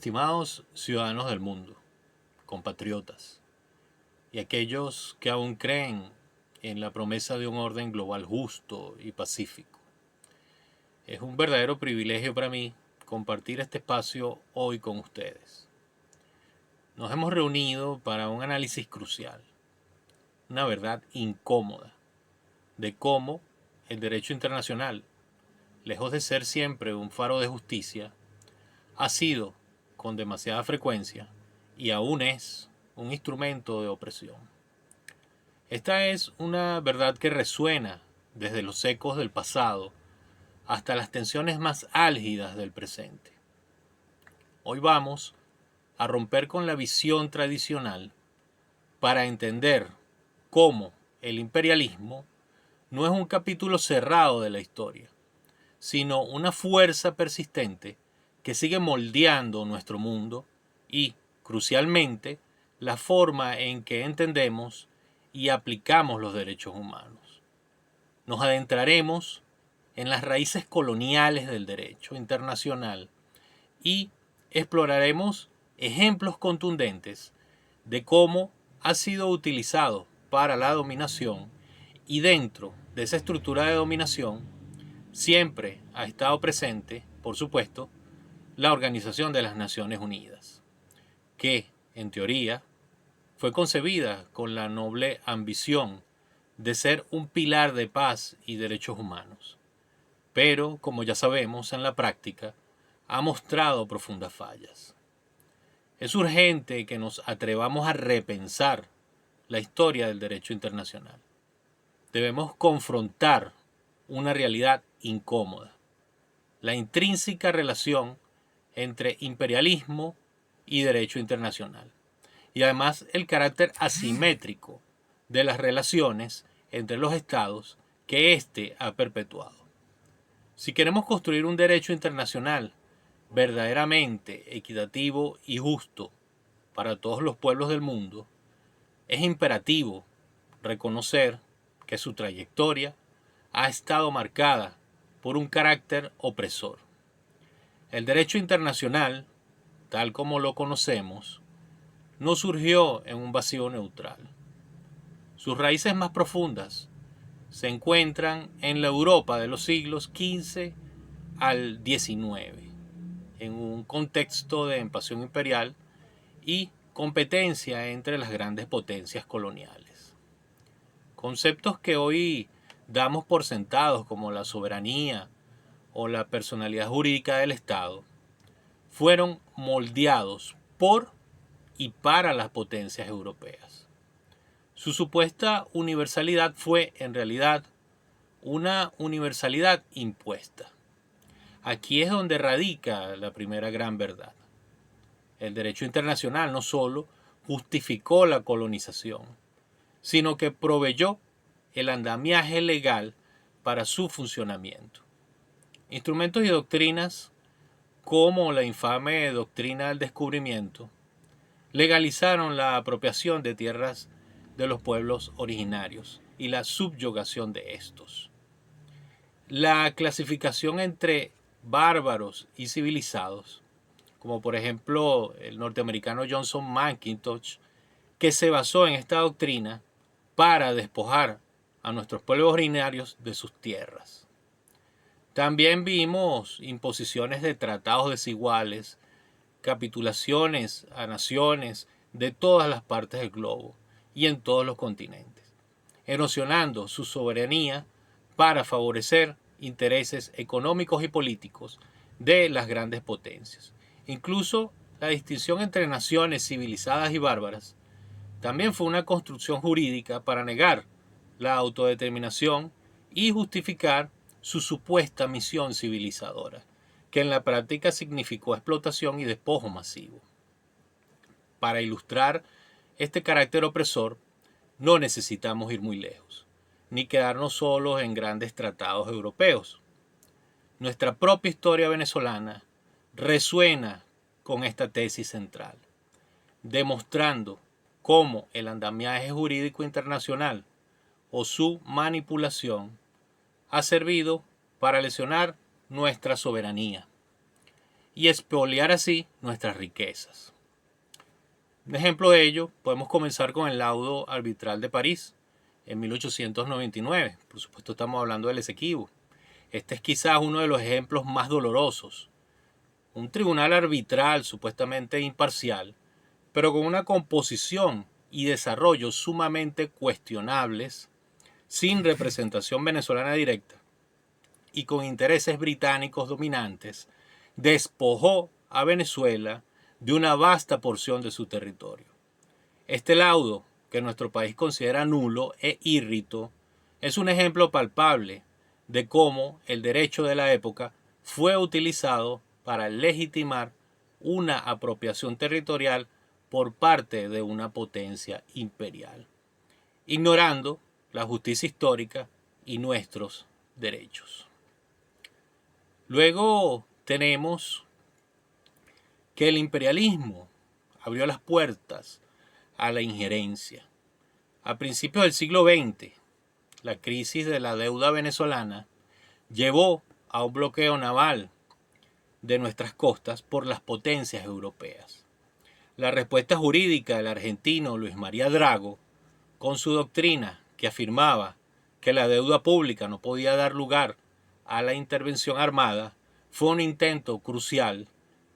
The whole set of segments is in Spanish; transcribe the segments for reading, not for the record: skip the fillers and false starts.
Estimados ciudadanos del mundo, compatriotas, y aquellos que aún creen en la promesa de un orden global justo y pacífico, es un verdadero privilegio para mí compartir este espacio hoy con ustedes. Nos hemos reunido para un análisis crucial, una verdad incómoda, de cómo el derecho internacional, lejos de ser siempre un faro de justicia, ha sido, con demasiada frecuencia, y aún es, un instrumento de opresión. Esta es una verdad que resuena desde los ecos del pasado hasta las tensiones más álgidas del presente. Hoy vamos a romper con la visión tradicional para entender cómo el imperialismo no es un capítulo cerrado de la historia, sino una fuerza persistente que sigue moldeando nuestro mundo y, crucialmente, la forma en que entendemos y aplicamos los derechos humanos. Nos adentraremos en las raíces coloniales del derecho internacional y exploraremos ejemplos contundentes de cómo ha sido utilizado para la dominación y dentro de esa estructura de dominación siempre ha estado presente, por supuesto, la Organización de las Naciones Unidas, que, en teoría, fue concebida con la noble ambición de ser un pilar de paz y derechos humanos. Pero, como ya sabemos, en la práctica ha mostrado profundas fallas. Es urgente que nos atrevamos a repensar la historia del derecho internacional. Debemos confrontar una realidad incómoda, la intrínseca relación entre imperialismo y derecho internacional, y además el carácter asimétrico de las relaciones entre los estados que éste ha perpetuado. Si queremos construir un derecho internacional verdaderamente equitativo y justo para todos los pueblos del mundo, es imperativo reconocer que su trayectoria ha estado marcada por un carácter opresor. El derecho internacional, tal como lo conocemos, no surgió en un vacío neutral. Sus raíces más profundas se encuentran en la Europa de los siglos XV al XIX, en un contexto de invasión imperial y competencia entre las grandes potencias coloniales. Conceptos que hoy damos por sentados como la soberanía o la personalidad jurídica del Estado fueron moldeados por y para las potencias europeas. Su supuesta universalidad fue, en realidad, una universalidad impuesta. Aquí es donde radica la primera gran verdad. El derecho internacional no solo justificó la colonización, sino que proveyó el andamiaje legal para su funcionamiento. Instrumentos y doctrinas como la infame doctrina del descubrimiento legalizaron la apropiación de tierras de los pueblos originarios y la subyugación de estos. La clasificación entre bárbaros y civilizados, como por ejemplo el norteamericano Johnson McIntosh, que se basó en esta doctrina para despojar a nuestros pueblos originarios de sus tierras. También vimos imposiciones de tratados desiguales, capitulaciones a naciones de todas las partes del globo y en todos los continentes, erosionando su soberanía para favorecer intereses económicos y políticos de las grandes potencias. Incluso la distinción entre naciones civilizadas y bárbaras también fue una construcción jurídica para negar la autodeterminación y justificar su supuesta misión civilizadora, que en la práctica significó explotación y despojo masivo. Para ilustrar este carácter opresor, no necesitamos ir muy lejos, ni quedarnos solos en grandes tratados europeos. Nuestra propia historia venezolana resuena con esta tesis central, demostrando cómo el andamiaje jurídico internacional o su manipulación ha servido para lesionar nuestra soberanía y expoliar así nuestras riquezas. Un ejemplo de ello podemos comenzar con el laudo arbitral de París en 1899. Por supuesto estamos hablando del Esequibo. Este es quizás uno de los ejemplos más dolorosos. Un tribunal arbitral supuestamente imparcial, pero con una composición y desarrollo sumamente cuestionables, sin representación venezolana directa y con intereses británicos dominantes, despojó a Venezuela de una vasta porción de su territorio. Este laudo, que nuestro país considera nulo e írrito, es un ejemplo palpable de cómo el derecho de la época fue utilizado para legitimar una apropiación territorial por parte de una potencia imperial, ignorando la justicia histórica y nuestros derechos. Luego tenemos que el imperialismo abrió las puertas a la injerencia. A principios del siglo XX, la crisis de la deuda venezolana llevó a un bloqueo naval de nuestras costas por las potencias europeas. La respuesta jurídica del argentino Luis María Drago, con su doctrina que afirmaba que la deuda pública no podía dar lugar a la intervención armada, fue un intento crucial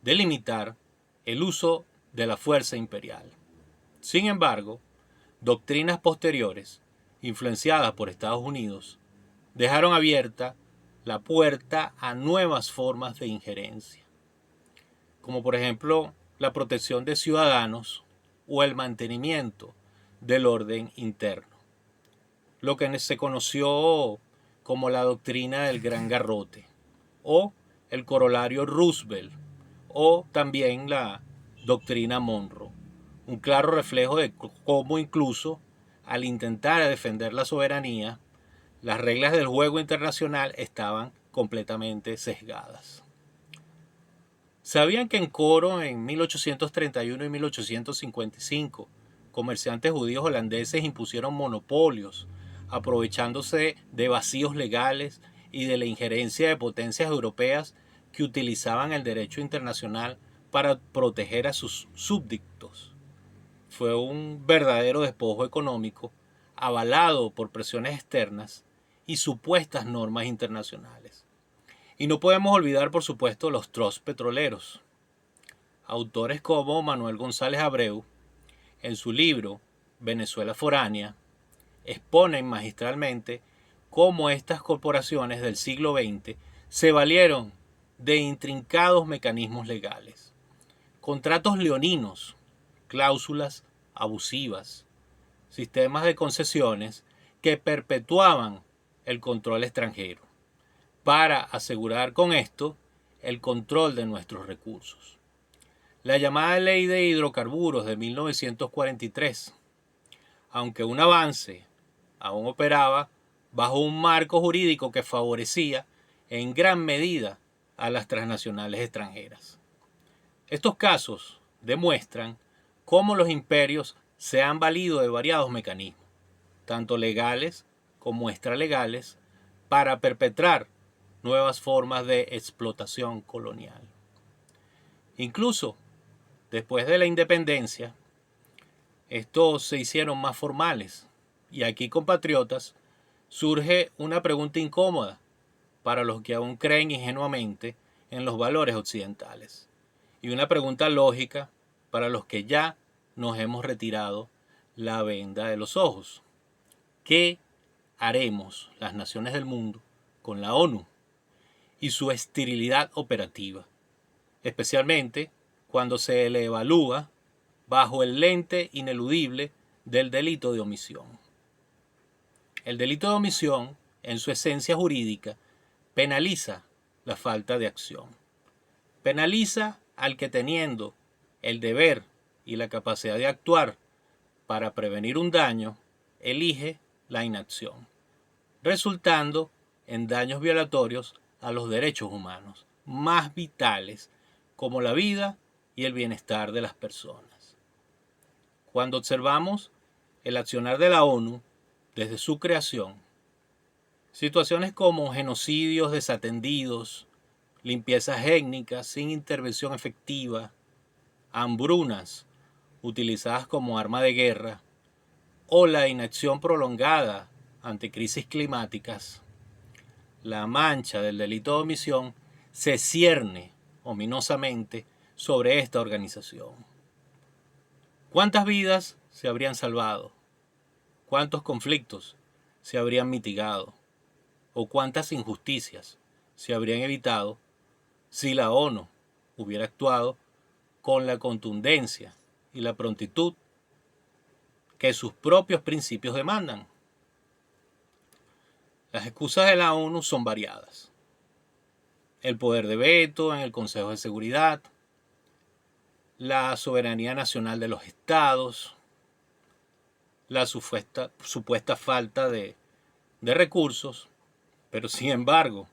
de limitar el uso de la fuerza imperial. Sin embargo, doctrinas posteriores, influenciadas por Estados Unidos, dejaron abierta la puerta a nuevas formas de injerencia, como por ejemplo la protección de ciudadanos o el mantenimiento del orden interno, lo que se conoció como la doctrina del Gran Garrote, o el corolario Roosevelt, o también la doctrina Monroe, un claro reflejo de cómo incluso al intentar defender la soberanía, las reglas del juego internacional estaban completamente sesgadas. ¿Sabían que en Coro en 1831 y 1855 comerciantes judíos holandeses impusieron monopolios, aprovechándose de vacíos legales y de la injerencia de potencias europeas que utilizaban el derecho internacional para proteger a sus súbditos? Fue un verdadero despojo económico avalado por presiones externas y supuestas normas internacionales. Y no podemos olvidar, por supuesto, los trusts petroleros. Autores como Manuel González Abreu, en su libro Venezuela Foránea, exponen magistralmente cómo estas corporaciones del siglo XX se valieron de intrincados mecanismos legales, contratos leoninos, cláusulas abusivas, sistemas de concesiones que perpetuaban el control extranjero, para asegurar con esto el control de nuestros recursos. La llamada Ley de Hidrocarburos de 1943, aunque un avance, aún operaba bajo un marco jurídico que favorecía en gran medida a las transnacionales extranjeras. Estos casos demuestran cómo los imperios se han valido de variados mecanismos, tanto legales como extralegales, para perpetrar nuevas formas de explotación colonial. Incluso después de la independencia, estos se hicieron más formales, y aquí, compatriotas, surge una pregunta incómoda para los que aún creen ingenuamente en los valores occidentales, y una pregunta lógica para los que ya nos hemos retirado la venda de los ojos. ¿Qué haremos las naciones del mundo con la ONU y su esterilidad operativa, especialmente cuando se le evalúa bajo el lente ineludible del delito de omisión? El delito de omisión, en su esencia jurídica, penaliza la falta de acción. Penaliza al que, teniendo el deber y la capacidad de actuar para prevenir un daño, elige la inacción, resultando en daños violatorios a los derechos humanos más vitales, como la vida y el bienestar de las personas. Cuando observamos el accionar de la ONU desde su creación, situaciones como genocidios desatendidos, limpiezas étnicas sin intervención efectiva, hambrunas utilizadas como arma de guerra o la inacción prolongada ante crisis climáticas, la mancha del delito de omisión se cierne ominosamente sobre esta organización. ¿Cuántas vidas se habrían salvado? ¿Cuántos conflictos se habrían mitigado? ¿O cuántas injusticias se habrían evitado si la ONU hubiera actuado con la contundencia y la prontitud que sus propios principios demandan? Las excusas de la ONU son variadas. El poder de veto en el Consejo de Seguridad, la soberanía nacional de los estados, la supuesta falta de recursos, pero sin embargo,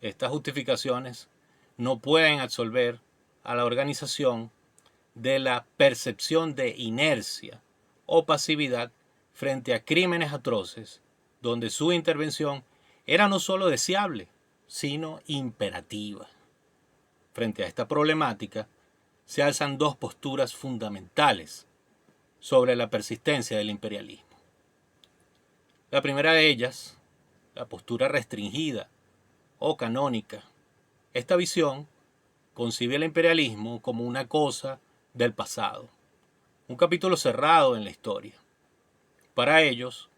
estas justificaciones no pueden absolver a la organización de la percepción de inercia o pasividad frente a crímenes atroces, donde su intervención era no solo deseable, sino imperativa. Frente a esta problemática, se alzan dos posturas fundamentales sobre la persistencia del imperialismo. La primera de ellas, la postura restringida o canónica. Esta visión concibe el imperialismo como una cosa del pasado, un capítulo cerrado en la historia. Para ellos,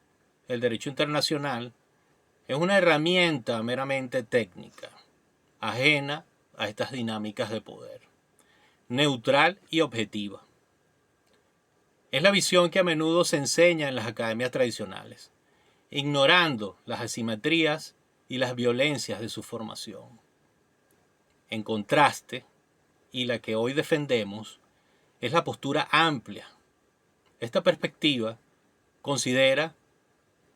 el derecho internacional es una herramienta meramente técnica, ajena a estas dinámicas de poder, neutral y objetiva. Es la visión que a menudo se enseña en las academias tradicionales, ignorando las asimetrías y las violencias de su formación. En contraste, y la que hoy defendemos, es la postura amplia. Esta perspectiva considera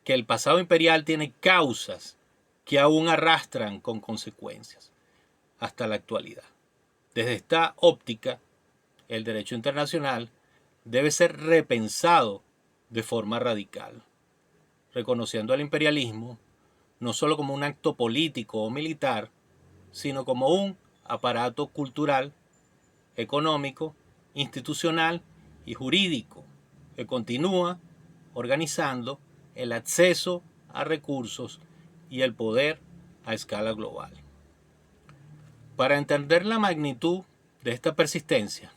que el pasado imperial tiene causas que aún arrastran con consecuencias hasta la actualidad. Desde esta óptica, el derecho internacional debe ser repensado de forma radical, reconociendo al imperialismo no solo como un acto político o militar, sino como un aparato cultural, económico, institucional y jurídico que continúa organizando el acceso a recursos y el poder a escala global. Para entender la magnitud de esta persistencia,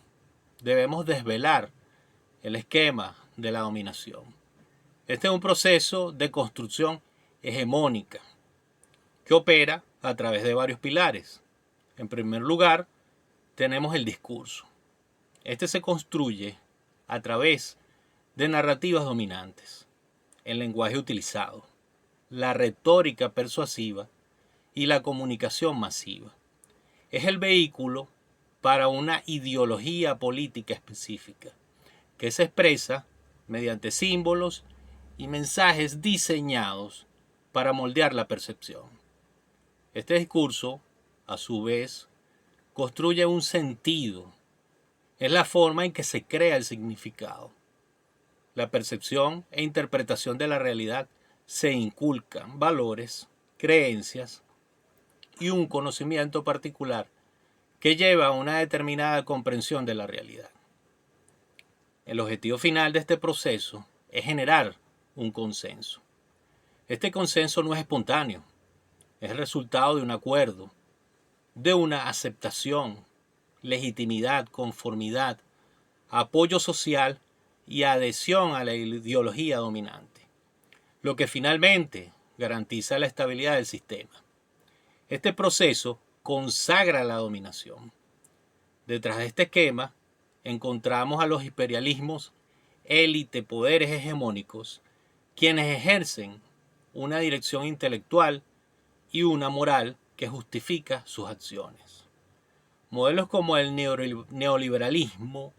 debemos desvelar el esquema de la dominación. Este es un proceso de construcción hegemónica que opera a través de varios pilares. En primer lugar, tenemos el discurso. Este se construye a través de narrativas dominantes, el lenguaje utilizado, la retórica persuasiva y la comunicación masiva. Es el vehículo para una ideología política específica, que se expresa mediante símbolos y mensajes diseñados para moldear la percepción. Este discurso, a su vez, construye un sentido. Es la forma en que se crea el significado. La percepción e interpretación de la realidad se inculcan valores, creencias y un conocimiento particular que lleva a una determinada comprensión de la realidad. El objetivo final de este proceso es generar un consenso. Este consenso no es espontáneo, es el resultado de un acuerdo, de una aceptación, legitimidad, conformidad, apoyo social y adhesión a la ideología dominante, lo que finalmente garantiza la estabilidad del sistema. Este proceso consagra la dominación. Detrás de este esquema encontramos a los imperialismos, élite, poderes hegemónicos, quienes ejercen una dirección intelectual y una moral que justifica sus acciones. Modelos como el neoliberalismo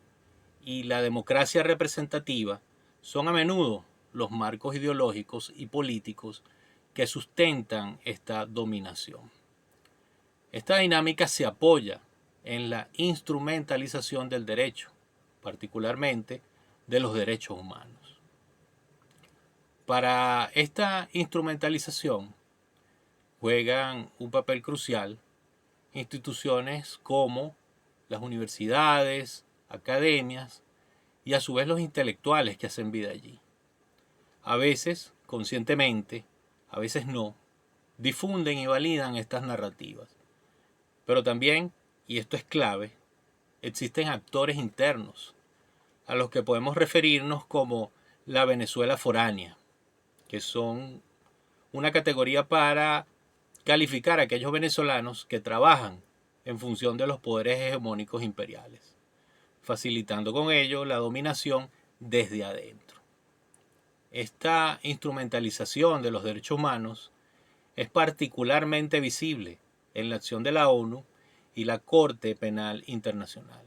y la democracia representativa son a menudo los marcos ideológicos y políticos que sustentan esta dominación. Esta dinámica se apoya en la instrumentalización del derecho, particularmente de los derechos humanos. Para esta instrumentalización juegan un papel crucial instituciones como las universidades, academias y a su vez los intelectuales que hacen vida allí. A veces, conscientemente, a veces no, difunden y validan estas narrativas. Pero también, y esto es clave, existen actores internos a los que podemos referirnos como la Venezuela foránea, que son una categoría para calificar a aquellos venezolanos que trabajan en función de los poderes hegemónicos imperiales, facilitando con ello la dominación desde adentro. Esta instrumentalización de los derechos humanos es particularmente visible en la acción de la ONU y la Corte Penal Internacional.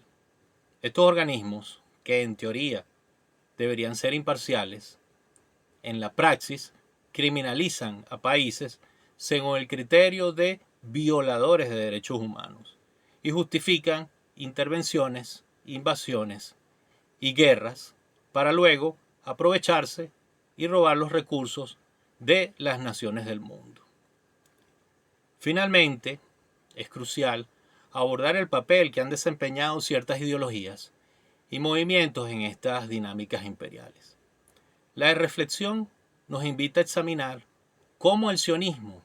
Estos organismos, que en teoría deberían ser imparciales, en la praxis criminalizan a países según el criterio de violadores de derechos humanos y justifican intervenciones, invasiones y guerras para luego aprovecharse y robar los recursos de las naciones del mundo. Finalmente, es crucial abordar el papel que han desempeñado ciertas ideologías y movimientos en estas dinámicas imperiales. La reflexión nos invita a examinar cómo el sionismo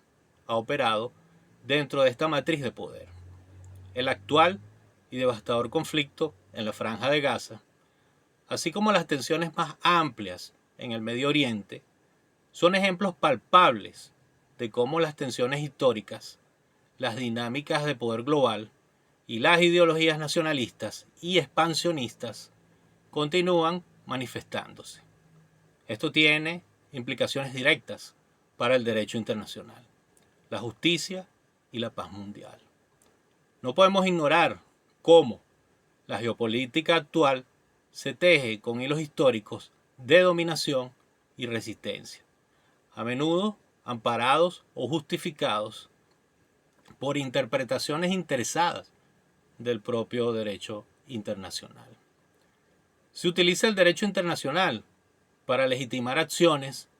ha operado dentro de esta matriz de poder. El actual y devastador conflicto en la Franja de Gaza, así como las tensiones más amplias en el Medio Oriente, son ejemplos palpables de cómo las tensiones históricas, las dinámicas de poder global y las ideologías nacionalistas y expansionistas continúan manifestándose. Esto tiene implicaciones directas para el derecho internacional, la justicia y la paz mundial. No podemos ignorar cómo la geopolítica actual se teje con hilos históricos de dominación y resistencia, a menudo amparados o justificados por interpretaciones interesadas del propio derecho internacional. Se utiliza el derecho internacional para legitimar acciones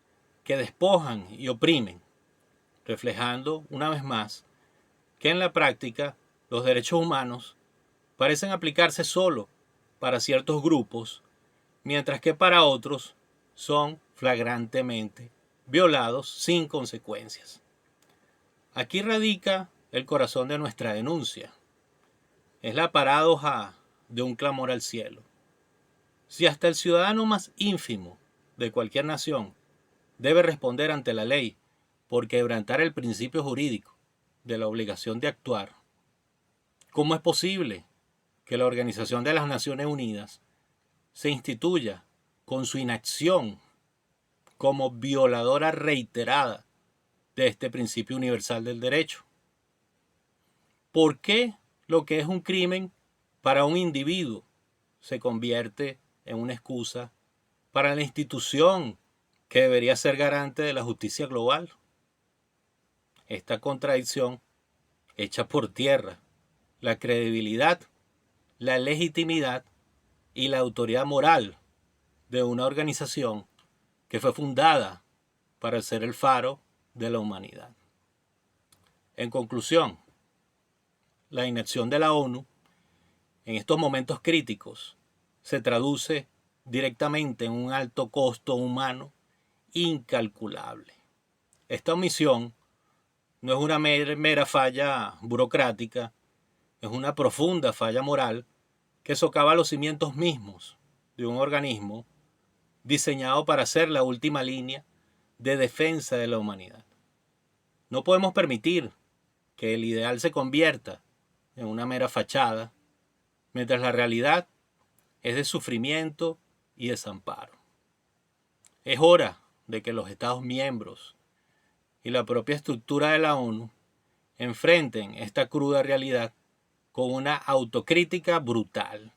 que despojan y oprimen, reflejando una vez más que en la práctica los derechos humanos parecen aplicarse solo para ciertos grupos, mientras que para otros son flagrantemente violados sin consecuencias. Aquí radica el corazón de nuestra denuncia. Es la paradoja de un clamor al cielo. Si hasta el ciudadano más ínfimo de cualquier nación debe responder ante la ley por quebrantar el principio jurídico de la obligación de actuar, ¿cómo es posible que la Organización de las Naciones Unidas se instituya con su inacción como violadora reiterada de este principio universal del derecho? ¿Por qué lo que es un crimen para un individuo se convierte en una excusa para la institución que debería ser garante de la justicia global? Esta contradicción echa por tierra la credibilidad, la legitimidad y la autoridad moral de una organización que fue fundada para ser el faro de la humanidad. En conclusión, la inacción de la ONU en estos momentos críticos se traduce directamente en un alto costo humano incalculable. Esta omisión no es una mera falla burocrática, es una profunda falla moral que socava los cimientos mismos de un organismo diseñado para ser la última línea de defensa de la humanidad. No podemos permitir que el ideal se convierta en una mera fachada, mientras la realidad es de sufrimiento y desamparo. Es hora de que los Estados miembros y la propia estructura de la ONU enfrenten esta cruda realidad con una autocrítica brutal.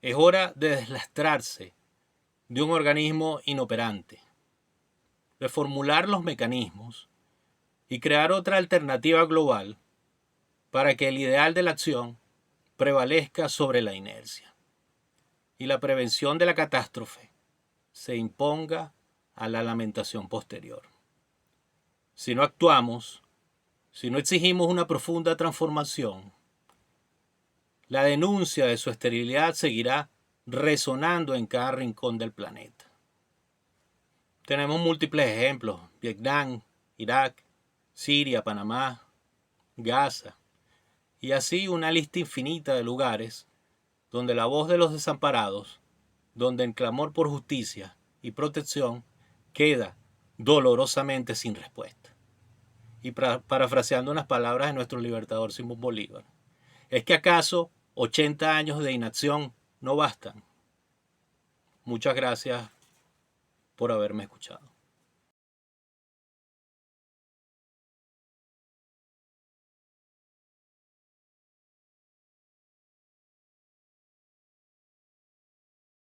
Es hora de deslastrarse de un organismo inoperante, reformular los mecanismos y crear otra alternativa global para que el ideal de la acción prevalezca sobre la inercia y la prevención de la catástrofe se imponga a la lamentación posterior. Si no actuamos, si no exigimos una profunda transformación, la denuncia de su esterilidad seguirá resonando en cada rincón del planeta. Tenemos múltiples ejemplos: Vietnam, Irak, Siria, Panamá, Gaza, y así una lista infinita de lugares donde la voz de los desamparados, donde el clamor por justicia y protección queda dolorosamente sin respuesta. Y parafraseando unas palabras de nuestro libertador Simón Bolívar, ¿es que acaso 80 años de inacción no bastan? Muchas gracias por haberme escuchado.